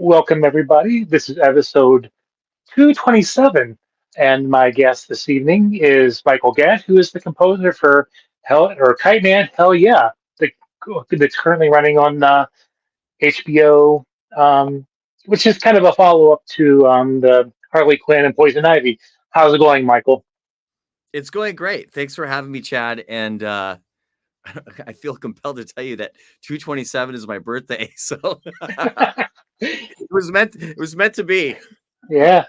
Welcome, everybody. This is episode 227, and my guest this evening is Micheal Gatt, who is the composer for Hell or Kite Man. Hell yeah, the, that's currently running on HBO, which is kind of a follow up to the Harley Quinn and Poison Ivy. How's it going, Michael? It's going great. Thanks for having me, Chad. And I feel compelled to tell you that 227 is my birthday. So it was meant to be. Yeah.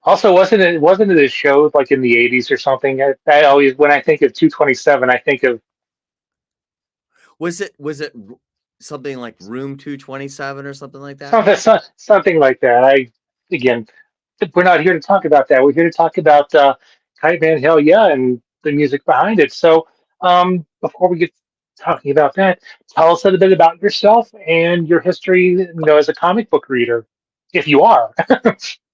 Also, wasn't it a show like in the '80s or something? I always, when I think of 227, I think of Was it something like Room 227 or something like that? something like that. Again, we're not here to talk about that. We're here to talk about Kite Man Hell Yeah and the music behind it. So, before we get talking about that, tell us a little bit about yourself and your history, as a comic book reader, if you are.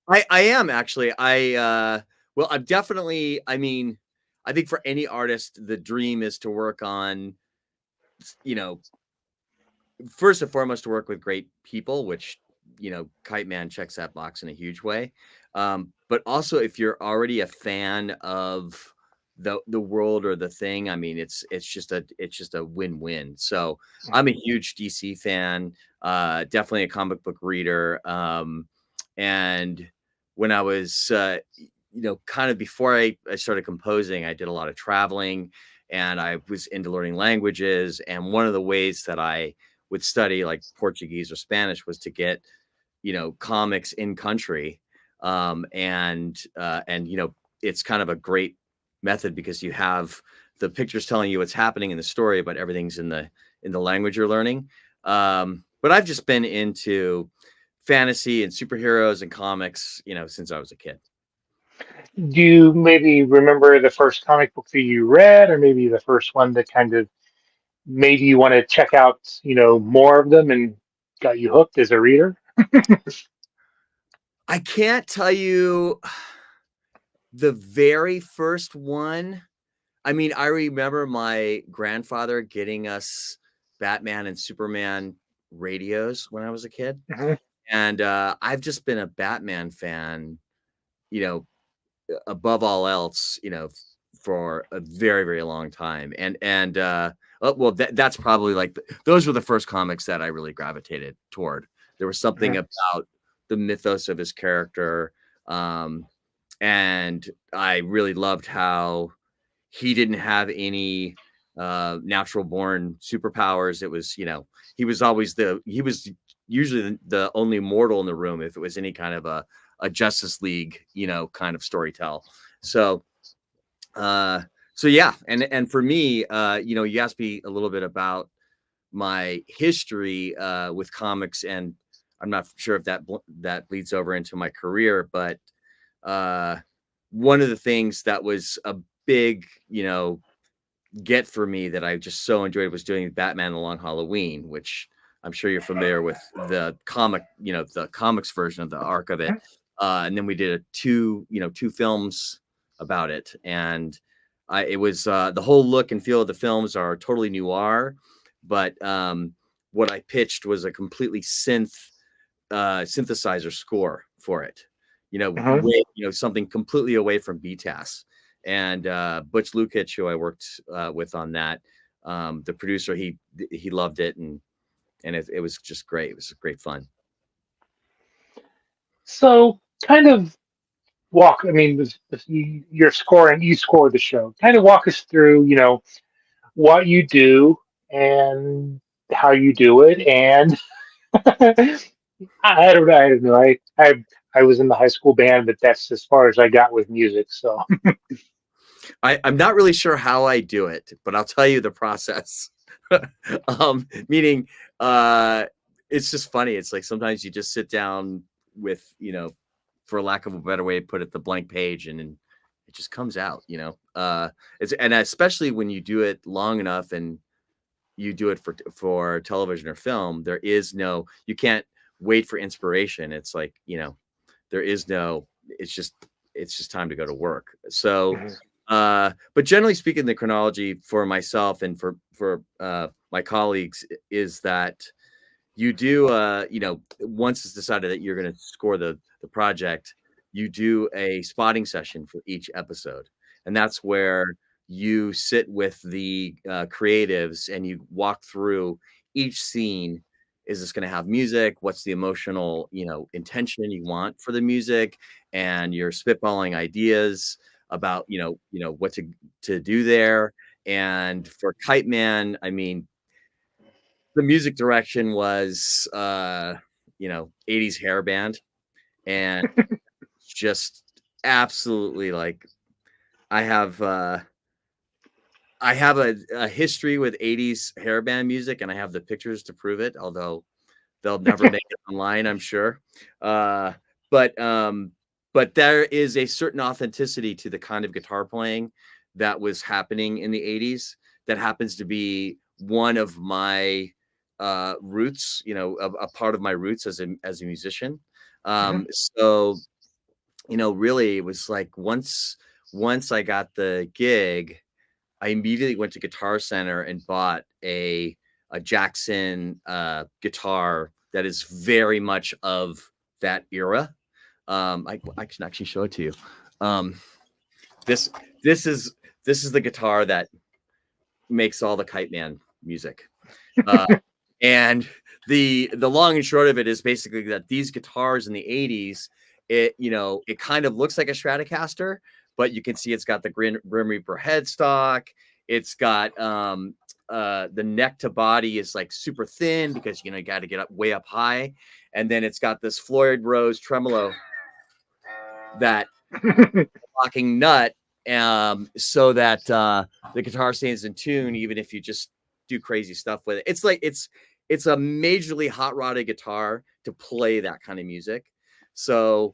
I am actually. I'm definitely, I think for any artist, the dream is to work on, you know, first and foremost to work with great people, which Kite Man checks that box in a huge way. But also, if you're already a fan of the world or the thing, it's just a win-win. So I'm a huge DC fan, definitely a comic book reader, and when I was kind of before I started composing, I did a lot of traveling and I was into learning languages. And one of the ways that I would study like Portuguese or Spanish was to get, comics in country. And it's kind of a great method because you have the pictures telling you what's happening in the story, but everything's in the language you're learning. But I've just been into fantasy and superheroes and comics, since I was a kid. Do you maybe remember the first comic book that you read, or maybe the first one that kind of made you want to check out, more of them and got you hooked as a reader? I can't tell you the very first one. I remember my grandfather getting us Batman and Superman radios when I was a kid. Mhm. And I've just been a Batman fan, you know, above all else, for a very, very long time. That's probably like those were the first comics that I really gravitated toward. There was something Mhm. about the mythos of his character. Um, and I really loved how he didn't have any natural born superpowers. It was, he was usually the only mortal in the room if it was any kind of a Justice League, kind of storytell. So, uh, so yeah. And for me, you asked me a little bit about my history with comics, and I'm not sure if that bleeds over into my career, but uh, one of the things that was a big, get for me that I just so enjoyed was doing Batman the Long Halloween, which I'm sure you're familiar with the comic, the comics version of the arc of it. And then we did two films about it. And it was the whole look and feel of the films are totally noir, but what I pitched was a completely synthesizer score for it. Mhm. Something completely away from BTAS. And Butch Lukic, who I worked with on that, the producer, he loved it, and it was just great. It was great fun. So, kind of walk. I mean, you're scoring. You score the show. Kind of walk us through, what you do and how you do it. And I don't know. I don't know. I was in the high school band, but that's as far as I got with music. So, I'm not really sure how I do it, but I'll tell you the process. Meaning, it's just funny. It's like sometimes you just sit down with, for lack of a better way to put it, the blank page, and it just comes out. And especially when you do it long enough and you do it for television or film, you can't wait for inspiration. It's like, there is no, it's just time to go to work. So, mhm. but generally speaking, the chronology for myself and for my colleagues is that, you do once it's decided that you're going to score the project, you do a spotting session for each episode, and that's where you sit with the creatives and you walk through each scene. Is this going to have music? What's the emotional intention you want for the music? And you're spitballing ideas about what to do there. And for Kite Man, I mean, the music direction was 80s hair band, and just absolutely, like, I have a history with 80s hair band music, and I have the pictures to prove it, although they'll never make it online, I'm sure. uh but um but there is a certain authenticity to the kind of guitar playing that was happening in the 80s that happens to be one of my roots, a part of my roots as a musician. Mhm. So really, it was like once I got the gig, I immediately went to Guitar Center and bought a Jackson guitar that is very much of that era. I can actually show it to you. Um, this this is this is the guitar that makes all the Kite Man music. Uh, and the long and short of it is basically that these guitars in the 80s, it kind of looks like a Stratocaster, but you can see it's got the Grim Reaper headstock. It's got the neck to body is like super thin because you got to get up way up high, and then it's got this Floyd Rose tremolo that locking nut, so that the guitar stays in tune even if you just do crazy stuff with it. It's a majorly hot rodded guitar to play that kind of music. So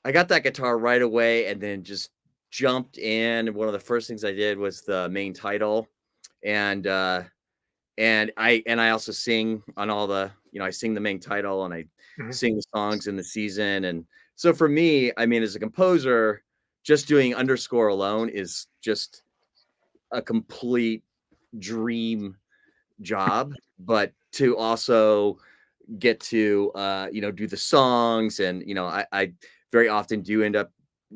I got that guitar right away and then just jumped in. One of the first things I did was the main title, and I also sing on all the, I sing the main title and I Mhm. sing the songs in the season. And so for me, I mean, as a composer, just doing underscore alone is just a complete dream job. But to also get to do the songs, and I very often do end up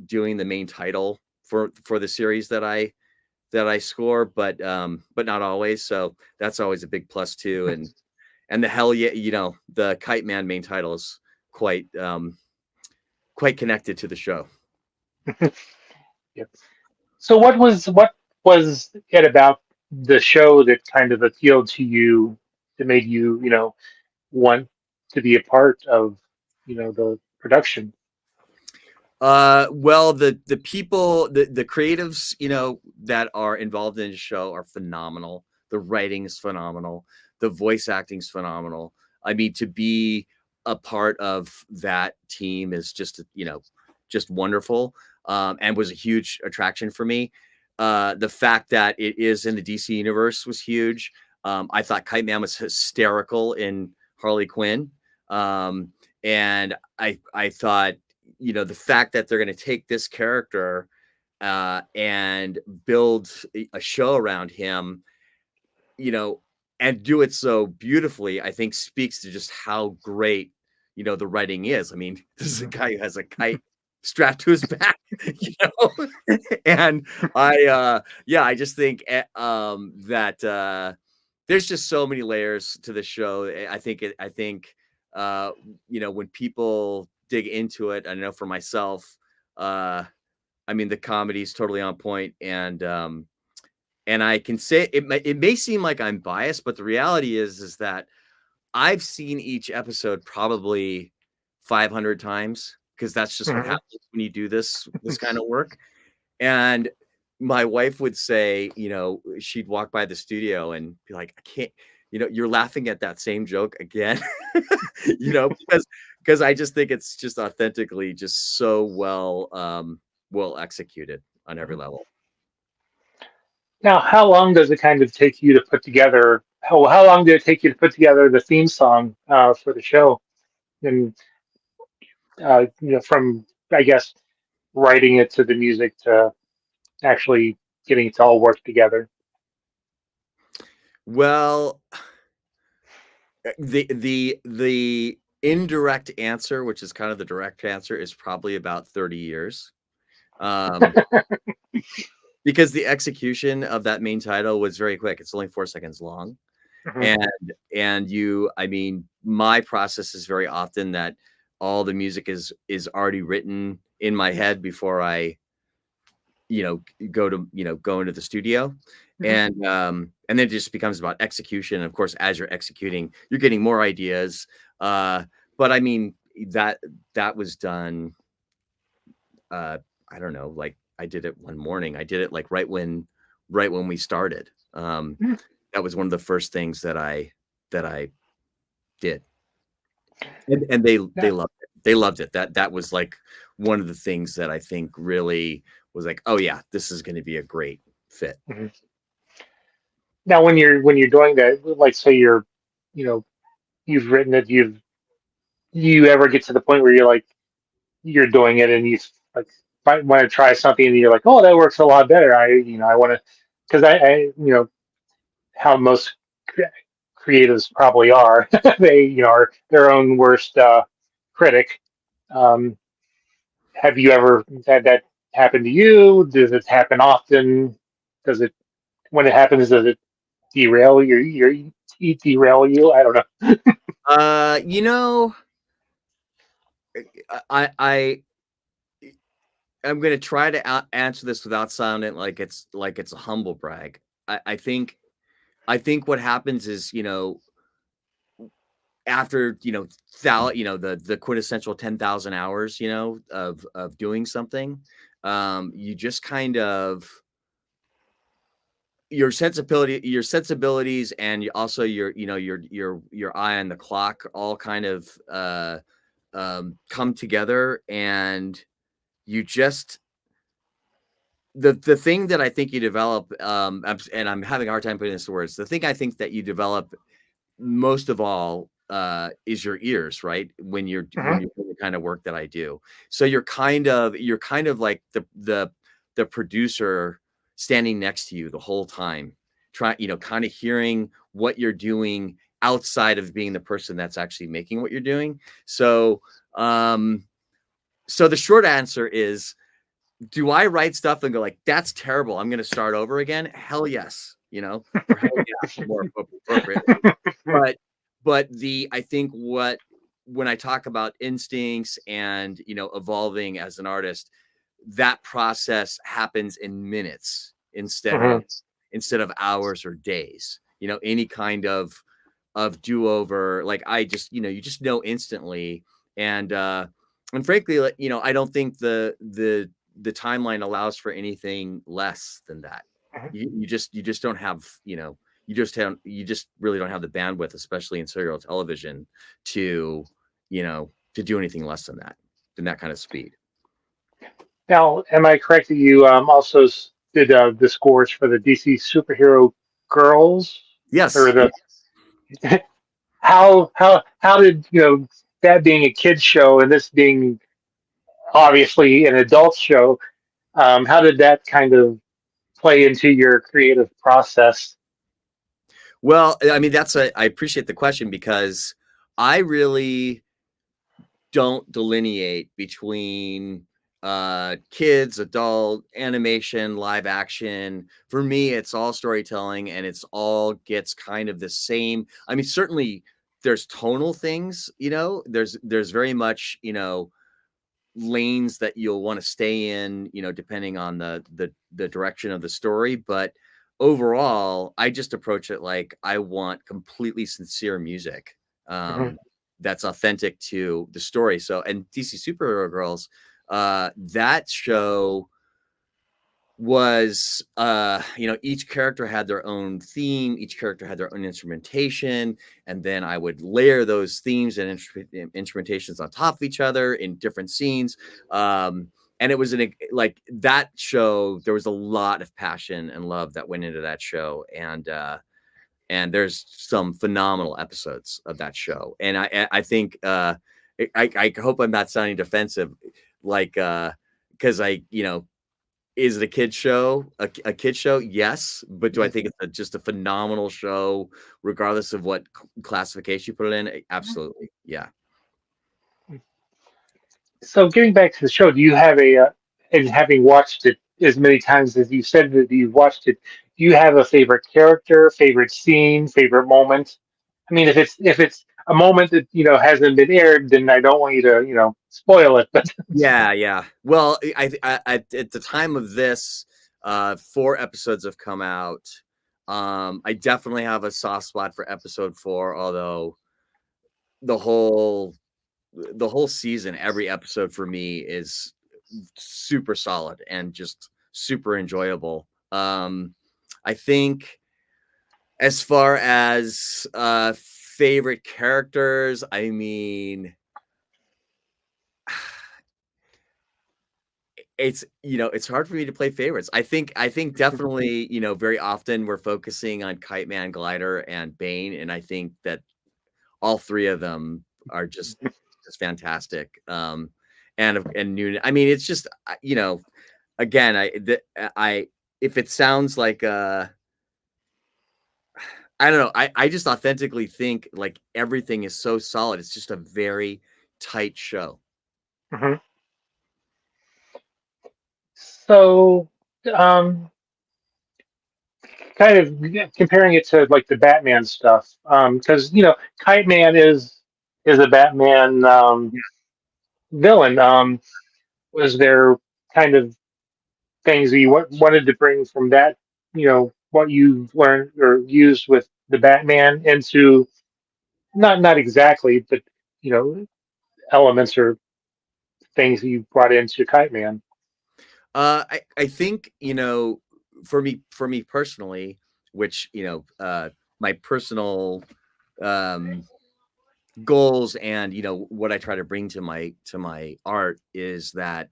doing the main title for the series that I score, but not always. So that's always a big plus too. And the hell yeah, the Kite Man main title is quite connected to the show. Yep. So what was it about the show that kind of appealed to you, that made you, want to be a part of, the production? Well, the people, the creatives, that are involved in the show are phenomenal. The writing is phenomenal. The voice acting is phenomenal. I mean, to be a part of that team is just wonderful, and was a huge attraction for me. The fact that it is in the DC universe was huge. I thought Kite Man was hysterical in Harley Quinn. And I thought, the fact that they're going to take this character and build a show around him, you know, and do it so beautifully, I think speaks to just how great, the writing is. I mean, this is a Mhm. guy who has a kite strapped to his back, and yeah, I just think that there's just so many layers to the show. I think uh, when people dig into it, I know for myself, uh, I mean, the comedy is totally on point, and I can say it may seem like I'm biased, but the reality is that I've seen each episode probably 500 times because that's just what Mhm. happens when you do this kind of work. And my wife would say, she'd walk by the studio and be like, I can't, you're laughing at that same joke again, because I just think it's just authentically just so well executed on every Mhm. level. Now, how long does it kind of take you to put together? How long did it take you to put together the theme song for the show? And from, I guess, writing it to the music to actually getting it to all work together. Well, The indirect answer, which is kind of the direct answer, is probably about 30 years. Because the execution of that main title was very quick. It's only 4 seconds long. Mhm. And I mean, my process is very often that all the music is already written in my head before I, go into the studio. Mhm. And then it just becomes about execution. Of course, as you're executing, you're getting more ideas. But I mean, that that was done, uh, I don't know, like I did it one morning. I did it like right when we started. Mhm. That was one of the first things that I did. And they Yeah. loved it. They loved it. That was like one of the things that I think really was like, "Oh yeah, this is gonna be a great fit." Mhm. Now, when you're doing that, like say you know, you've written it, you ever get to the point where you're like you're doing it and you like want to try something and you're like, oh, that works a lot better. I want to because how most cre- creatives probably are. They are their own worst critic. Um, have you ever had that happen to you? Does it happen often? Does it when it happens? Does it derail you? I don't know. Uh, you know, I I'm gonna try to answer this without sounding like it's a humble brag. I think what happens is, after, the quintessential 10,000 hours, of doing something, you just kind of your sensibilities and also your eye on the clock all kind of come together, and you just the thing that I think you develop, and I'm having a hard time putting this to words. The thing I think that you develop most of all, is your ears, right? When Mhm. you're doing the kind of work that I do. So you're kind of like the producer standing next to you the whole time, kind of hearing what you're doing outside of being the person that's actually making what you're doing. Um, so the short answer is, do I write stuff and go like, "That's terrible. I'm gonna start over again"? Hell yes, or hell yeah, more appropriately. But I think when I talk about instincts and, evolving as an artist, that process happens in minutes Mhm. instead of hours or days. Any kind of do-over, like I just, you just know instantly. And frankly, like, I don't think the timeline allows for anything less than that. Mhm. You just don't have, you just really don't have the bandwidth, especially in serial television, to to do anything less than that kind of speed. Now, am I correct that you also did the scores for the DC superhero girls, or Yes. the how did that being a kids show and this being obviously an adult show, how did that kind of play into your creative process? Well, I mean, I appreciate the question, because I really don't delineate between kids, adult, animation, live action. For me, it's all storytelling, and it's all gets kind of the same. I mean, certainly there's tonal things, there's very much, lanes that you'll want to stay in, depending on the direction of the story. But overall, I just approach it like I want completely sincere music, Mhm. that's authentic to the story. So, and DC Superhero Girls, that show was, each character had their own theme, each character had their own instrumentation, and then I would layer those themes and instrumentations on top of each other in different scenes. And it was like that show, there was a lot of passion and love that went into that show. And there's some phenomenal episodes of that show. And I think, I hope I'm not sounding defensive, like, because I, Is it a kid show? A kid show? Yes, but do I think it's just a phenomenal show, regardless of what classification you put it in? Absolutely, yeah. So getting back to the show, do you have and having watched it as many times as you said that you've watched it, do you have a favorite character, favorite scene, favorite moment? I mean, if it's a moment that hasn't been aired, then I don't want you to spoil it. But Yeah, yeah. Well, at the time of this, 4 episodes have come out. I definitely have a soft spot for episode 4, although the whole the whole season, every episode for me is super solid and just super enjoyable. I think as far as favorite characters, I mean, it's hard for me to play favorites. I think definitely, very often we're focusing on Kite Man, Glider, and Bane, and I think that all 3 of them are just fantastic. And Noonan. I mean, it's just again, I if it sounds like I don't know, I just authentically think like everything is so solid. It's just a very tight show. Mhm. So, um, kind of comparing it to like the Batman stuff, because Kite Man is a Batman villain. Was there kind of things that you wanted to bring from that, what you've learned or used with the Batman into not exactly, but you know, elements or things that you brought into Kite Man? I think for me personally, which my personal um goals and what I try to bring to my art is that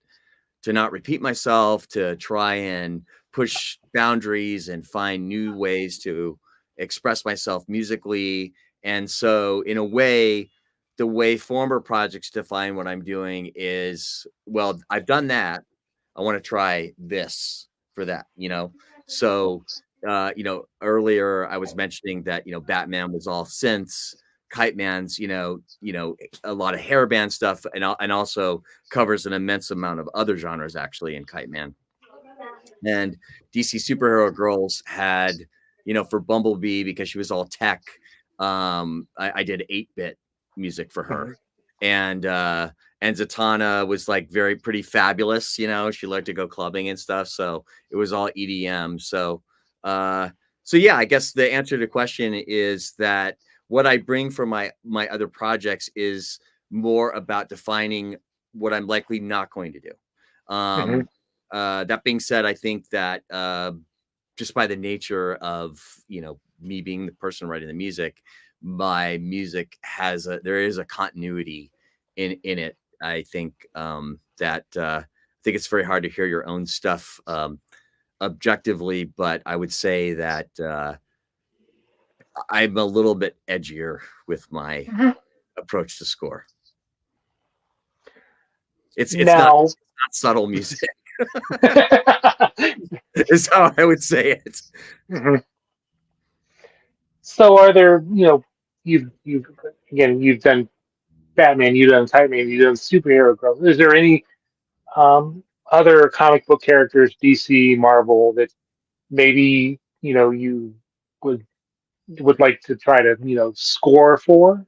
to not repeat myself, to try and push boundaries and find new ways to express myself musically. And so, in a way, the way former projects define what I'm doing is, well, I've done that. I want to try this for that. So, earlier I was mentioning that, Batman was all synths. Kite Man's, a lot of hairband stuff, and also covers an immense amount of other genres actually in Kite Man. And DC Superhero Girls had, for Bumblebee, because she was all tech, I did 8-bit music for her. Mhm. And Zatanna was like very pretty fabulous, she liked to go clubbing and stuff. So it was all EDM. Uh so yeah, I guess the answer to the question is that what I bring from my other projects is more about defining what I'm likely not going to do. Mhm. That being said, I think that just by the nature of me being the person writing the music, my music there is a continuity in it. I think that I think it's very hard to hear your own stuff objectively, but I would say that I'm a little bit edgier with my Mhm. approach to score. It's not Now, subtle music, is how I would say it. mhm. So are there, you've again, you've done Batman, you've done Kite Man, you've done superhero girls. Is there any other comic book characters, DC, Marvel, that maybe you would like to try to score for?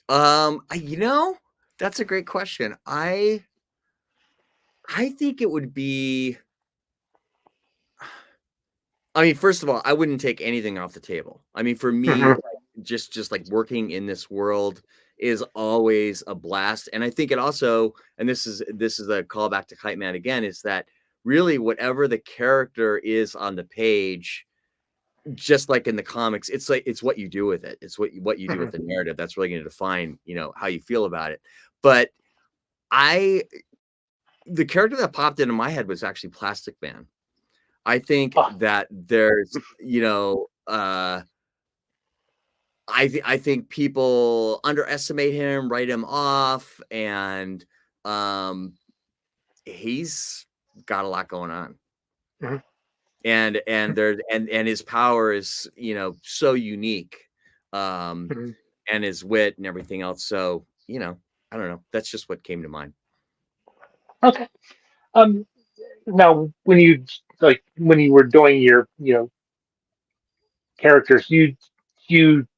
That's a great question. I think it would be. I mean, first of all, I wouldn't take anything off the table. I mean, for me, Hmm. like, just like working in this world is always a blast. And I think it also, and this is a callback to Kite Man again, is that really whatever the character is on the page, just like in the comics, it's like it's what you do with it. It's what you do with Hmm. the narrative that's really going to define, how you feel about it. But I the character that popped into my head was actually Plastic Man. I think Oh, that there's, I think people underestimate him, write him off, and um, he's got a lot going on. Mhm. And there and his power is, you know, so unique, um Mhm. and his wit and everything else. So, you know, I don't know, that's just what came to mind. Okay. Um, Now, when you were doing your characters, you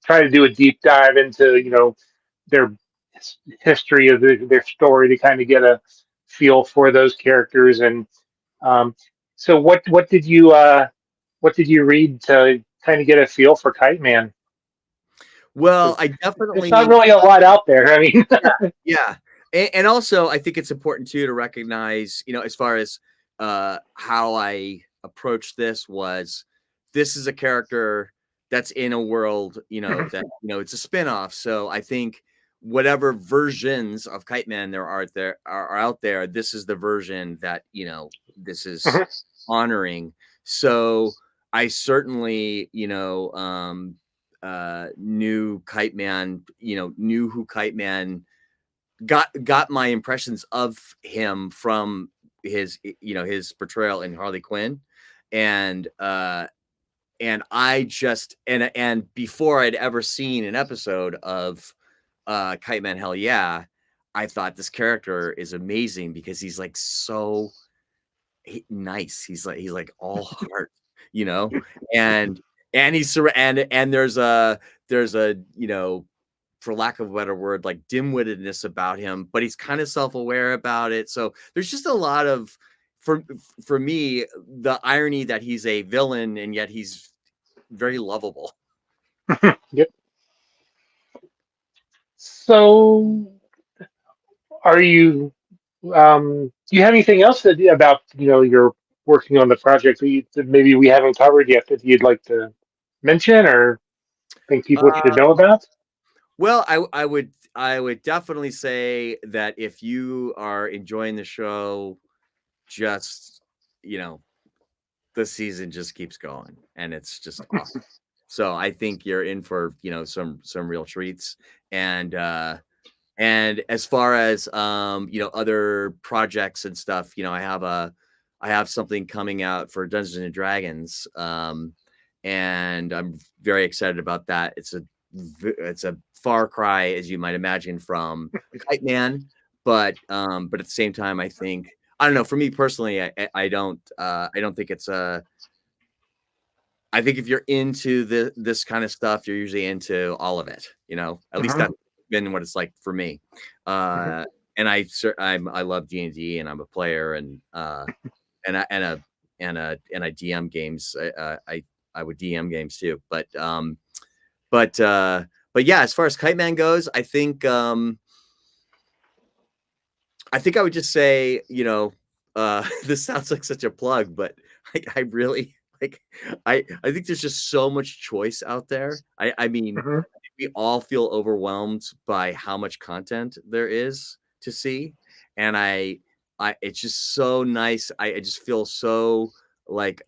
try to do a deep dive into their history of their story to kind of get a feel for those characters. And um, so what did you read to kind of get a feel for Kite Man? Well, Because I there's not definitely, really a lot out there. I mean, yeah. And also I think it's important too to recognize, you know, as far as how I approached this was, this is a character that's in a world, you know, that, you know, it's a spin-off. So I think whatever versions of Kite Man are out there, this is the version that, you know, this is honoring. So I certainly, you know, knew Kite Man, you know, knew who Kite Man, got my impressions of him from his, you know, his portrayal in Harley Quinn. And and I just and before I'd ever seen an episode of Kite Man Hell Yeah, I thought this character is amazing because he's like so nice. He's like all heart, you know, and and there's a, you know, for lack of a better word, like dim-wittedness about him, but he's kind of self-aware about it. So there's just a lot of, for for me, the irony that he's a villain and yet he's very lovable. yep. So, are you? Do you have anything else about you're working on the project that maybe we haven't covered yet that you'd like to mention or think people should Uh, know about? well, I would definitely say that if you are enjoying the show, just, you know, the season just keeps going and it's just awesome. So I think you're in for, you know, some real treats. And and as far as you know, other projects and stuff, you know, I have something coming out for Dungeons and Dragons. And I'm very excited about that. It's a far cry, as you might imagine, from Kite Man, but at the same time, I think, I don't know. For me personally, I don't think it's a. I think if you're into this kind of stuff, you're usually into all of it. You know, at least Mhm, that's been what it's like for me. mhm. Uh, and I love D&D, and I'm a player, and and I and a and I DM games. I would DM games too, but but yeah, as far as Kite Man goes, I think I would just say, you know, this sounds like such a plug, but I really like, I think there's just so much choice out there. I mean, Mhm. we all feel overwhelmed by how much content there is to see, and I it's just so nice. I just feel so like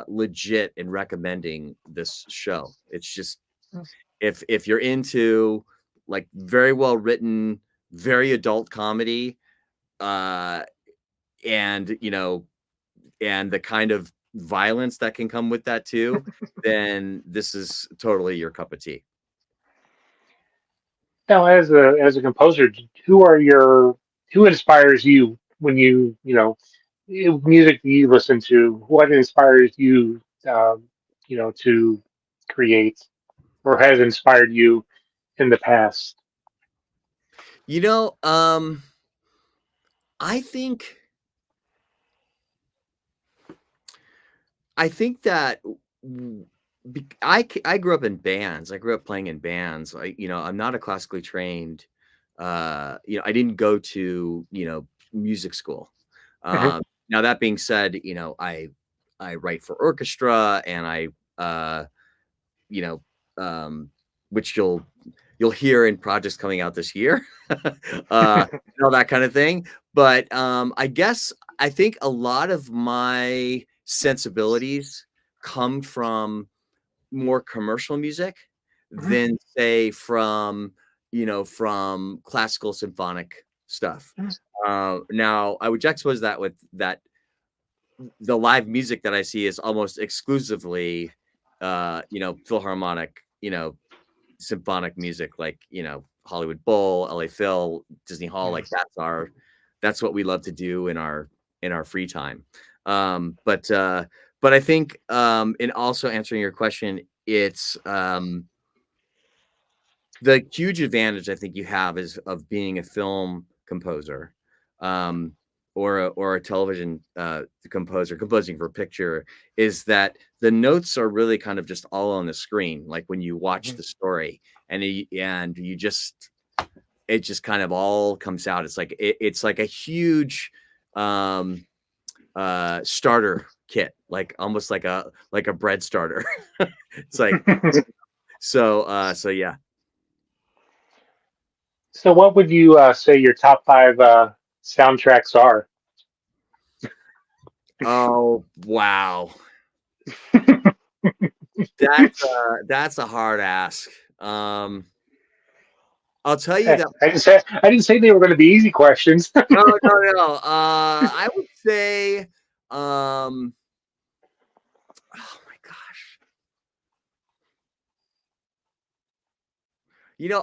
legit in recommending this show. It's just, if you're into like very well written, very adult comedy, uh and, you know, and the kind of violence that can come with that too, then this is totally your cup of tea. Now, as a composer, who inspires you when music you listen to? What inspires you, to create, or has inspired you in the past? You know, I think I think that I grew up in bands. I grew up playing in bands. You know, I'm not a classically trained. You know, I didn't go to, you know, music school. Mhm. Now that being said, you know, I write for orchestra, and you know, um, which you'll hear in projects coming out this year, and all that kind of thing. But I guess I think a lot of my sensibilities come from more commercial music Mhm. than, say, from, you know, from classical symphonic stuff. Mhm. Now I would juxtapose that with that. the live music that I see is almost exclusively, philharmonic, symphonic music, like, Hollywood Bowl, LA Phil, Disney Hall. Like that's what we love to do in our free time. But I think, in also answering your question, it's, the huge advantage I think you have is of being a film composer, um, or a television composer composing for picture, is that the notes are really kind of just all on the screen, like when you watch the story, and you just, it just kind of all comes out. It's like it's like a huge um, starter kit, like almost like a bread starter. It's like so yeah. So, what would you say your top five soundtracks are? Oh wow. That's a hard ask. I'll tell you that. I didn't say they were going to be easy questions. No, no, no. I would say, oh my gosh.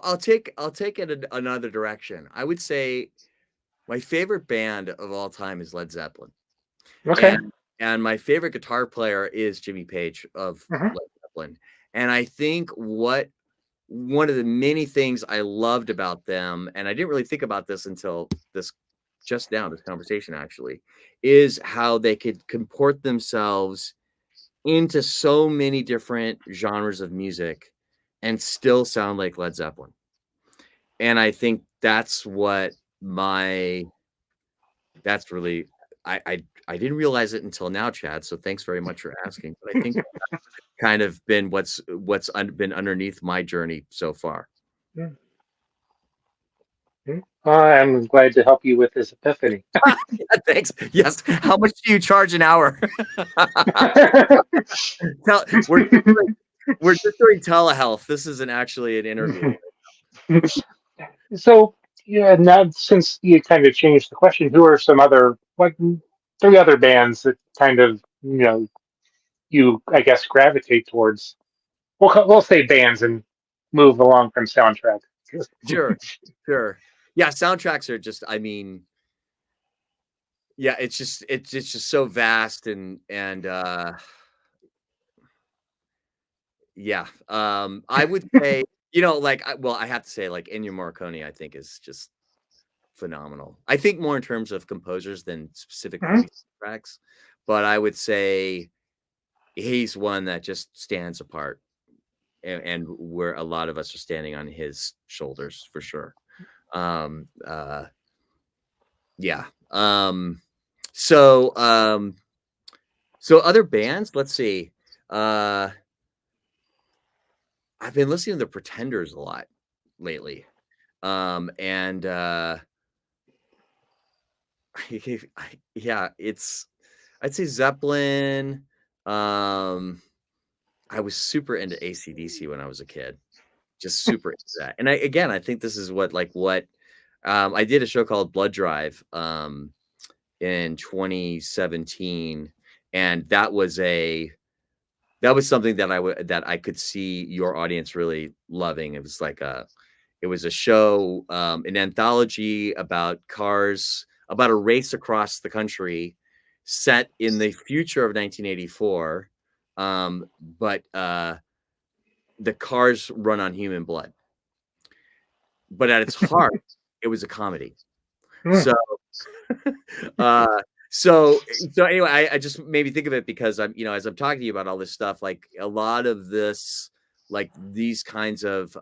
I'll take it another direction. I would say my favorite band of all time is Led Zeppelin, Okay. and my favorite guitar player is Jimmy Page of Mhm. Led Zeppelin. And I think one of the many things I loved about them, and I didn't really think about this until this conversation actually, is how they could comport themselves into so many different genres of music and still sound like Led Zeppelin. And I think that's really, I didn't realize it until now, Chad. So thanks very much for asking. But I think kind of been been underneath my journey so far. Mm, mm. I'm glad to help you with this epiphany. Thanks. Yes. How much do you charge an hour? Tell, we're just doing telehealth. This isn't actually an interview. So, yeah, now since you kind of changed the question, who are some other, what three other bands that kind of, you, I guess, gravitate towards? We'll say bands and move along from soundtrack. Sure. Sure. Yeah. Soundtracks are just, I mean, yeah, it's just so vast and yeah. I would say, I have to say, like, Ennio Morricone, I think, is just phenomenal. I think more in terms of composers than specific Mhm. movie tracks, but I would say he's one that just stands apart, and where a lot of us are standing on his shoulders for sure. Um, uh, yeah. So, so other bands, let's see. Uh, I've been listening to the Pretenders a lot lately. And yeah, I'd say Zeppelin. Um, I was super into AC/DC when I was a kid, just super into that. And I think this is what I did a show called Blood Drive in 2017, and that was something that I could see your audience really loving. It was a show, an anthology about cars, about a race across the country, set in the future of 1984. But the cars run on human blood. But at its heart, it was a comedy. Mm. So, uh, so anyway, I just made me think of it because as I'm talking to you about all this stuff, like a lot of this, like these kinds of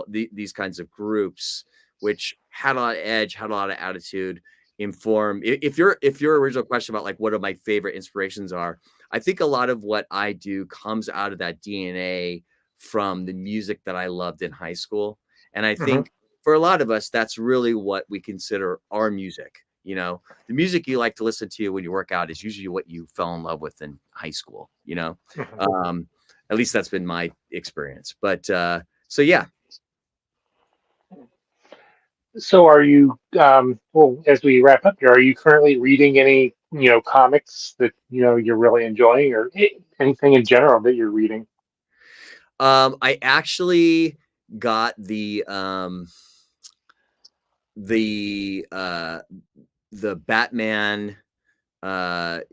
these kinds of groups, which had a lot of edge, had a lot of attitude, inform. If your original question about like what are my favorite inspirations are, I think a lot of what I do comes out of that DNA from the music that I loved in high school, and I Mhm. think for a lot of us, that's really what we consider our music. The music you like to listen to when you work out is usually what you fell in love with in high school. Mhm. Um, at least that's been my experience. But so yeah. So, are you, well, as we wrap up here, are you currently reading any comics that you're really enjoying, or anything in general that you're reading? I actually got the uh the Batman, I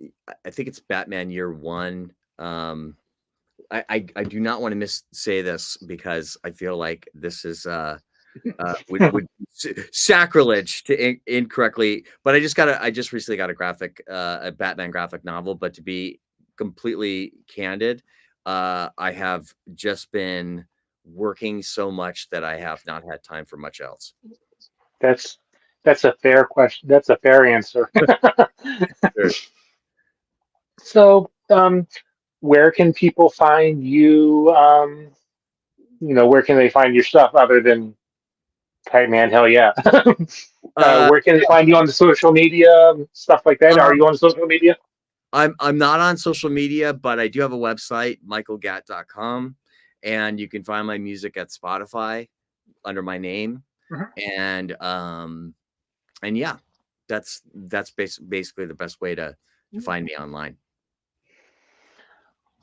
think it's Batman Year One. I do not want to say this because I feel like this is would sacrilege to incorrectly, but I just recently got a Batman graphic novel. But to be completely candid, I have just been working so much that I have not had time for much else. That's that's a fair question. That's a fair answer. Sure. So, where can people find you? Where can they find your stuff other than Kite Man? Hell yeah. Uh, Where can they find you on the social media, stuff like that? Are um, you on social media? I'm not on social media, but I do have a website, michealgatt.com, and you can find my music at Spotify under my name. Mhm. And yeah, that's basically the best way to find me online.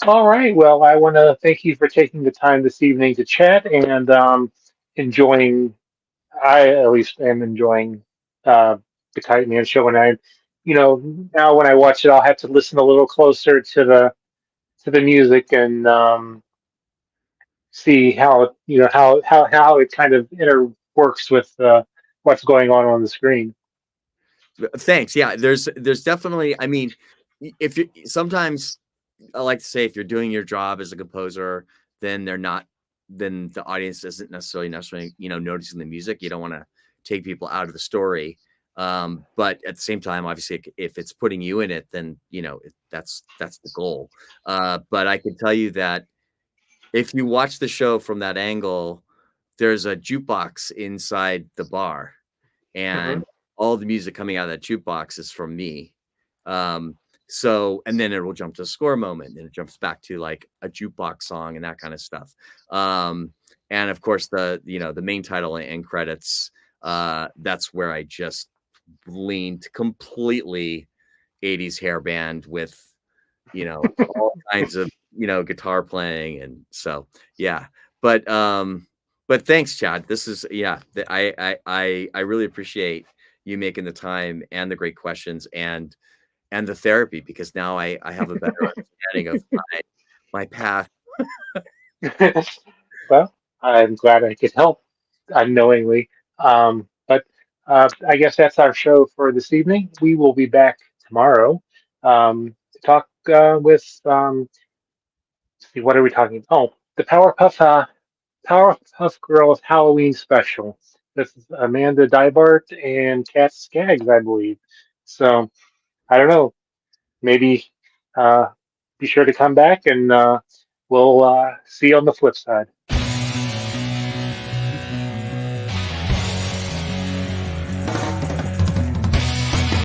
All right. Well, I want to thank you for taking the time this evening to chat and enjoying. I at least am enjoying uh, the Kite Man show, and now when I watch it, I'll have to listen a little closer to the music and see how how it kind of interworks with what's going on the screen. Thanks. Yeah, there's definitely. I mean, if you sometimes I like to say if you're doing your job as a composer, then they're not. Then the audience isn't necessarily noticing the music. You don't want to take people out of the story. But at the same time, obviously, if it's putting you in it, then that's the goal. But I can tell you that if you watch the show from that angle, there's a jukebox inside the bar, Hmm. and all the music coming out of that jukebox is from me. Um, and then it will jump to a score moment, and it jumps back to like a jukebox song and that kind of stuff. Um, and of course, the main title and credits. That's where I just leaned completely 80s hair band with all kinds of guitar playing, and so yeah. But but thanks, Chad. This is yeah. I really appreciate you making the time and the great questions and the therapy, because now I have a better understanding of my path. Well, I'm glad I could help unknowingly. But I guess that's our show for this evening. We will be back tomorrow to talk with. See, what are we talking? Oh, the Powerpuff Girls Halloween special. This is Amanda Dybart and Kat Skaggs, I believe. So I don't know. Maybe uh, be sure to come back and we'll see you on the flip side.